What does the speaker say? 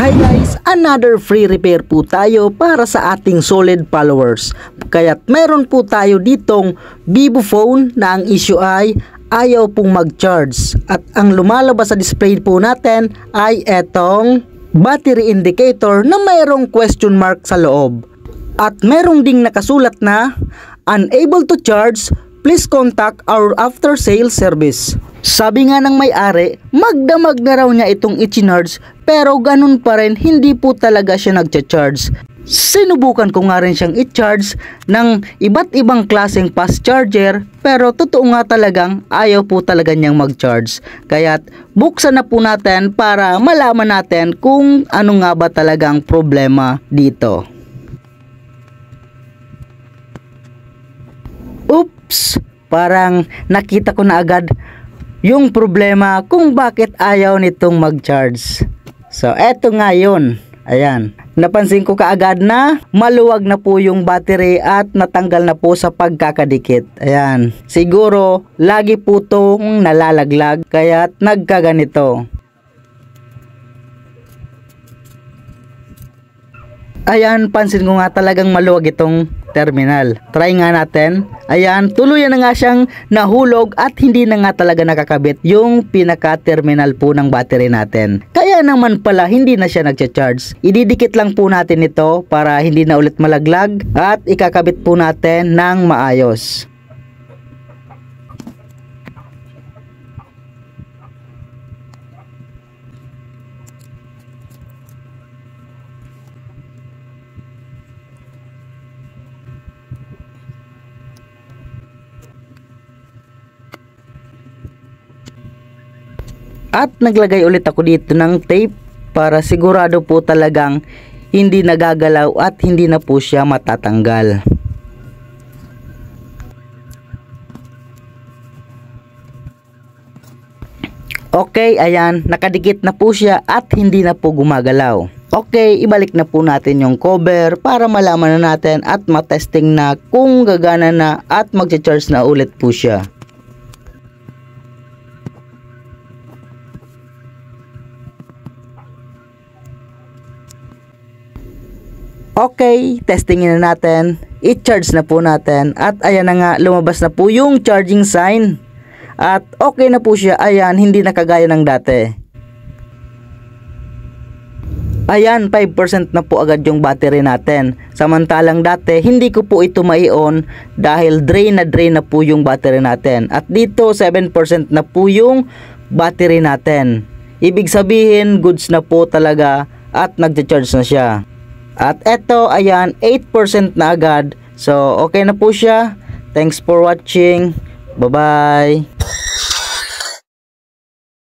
Hi guys, another free repair po tayo para sa ating solid followers. Kaya't meron po tayo ditong Vivo phone na ang issue ay ayaw pong mag-charge. At ang lumalabas sa display po natin ay etong battery indicator na mayroong question mark sa loob. At merong ding nakasulat na unable to charge, please contact our after sales service. Sabi nga ng may-ari, magdamag na raw niya itong i-charge pero ganun pa rin hindi po talaga siya nagcha-charge. Sinubukan ko nga rin siyang i-charge ng iba't ibang klaseng fast charger pero totoo nga talagang ayaw po talaga niyang mag-charge. Kaya't buksan na po natin para malaman natin kung ano nga ba talagang problema dito. Oops! Parang nakita ko na agad yung problema kung bakit ayaw nitong mag-charge. So, eto nga yun. Ayan. Napansin ko kaagad na maluwag na po yung battery at natanggal na po sa pagkakadikit. Ayan. Siguro, lagi po itong nalalaglag kaya nagkaganito. Ayan, pansin ko nga talagang maluwag itong terminal. Try nga natin. Ayan, tuluyan na nga siyang nahulog at hindi na nga talaga nakakabit yung pinaka-terminal po ng battery natin. Kaya naman pala hindi na siya nagcha-charge. Ididikit lang po natin ito para hindi na ulit malaglag at ikakabit po natin ng maayos. At naglagay ulit ako dito ng tape para sigurado po talagang hindi nagagalaw at hindi na po siya matatanggal. Okay, ayan, nakadikit na po siya at hindi na po gumagalaw. Okay, ibalik na po natin yung cover para malaman na natin at matesting na kung gagana na at magcha-charge na ulit po siya. Okay, testingin na natin. I-charge na po natin. At ayan na nga, lumabas na po yung charging sign. At okay na po siya. Ayan, hindi na kagaya ng dati. Ayan, 5% na po agad yung battery natin. Samantalang dati, hindi ko po ito mai-on dahil drain na po yung battery natin. At dito, 7% na po yung battery natin. Ibig sabihin, goods na po talaga at nagcha-charge na siya. At eto, ayan, 8% na agad. So, okay na po siya. Thanks for watching. Bye-bye.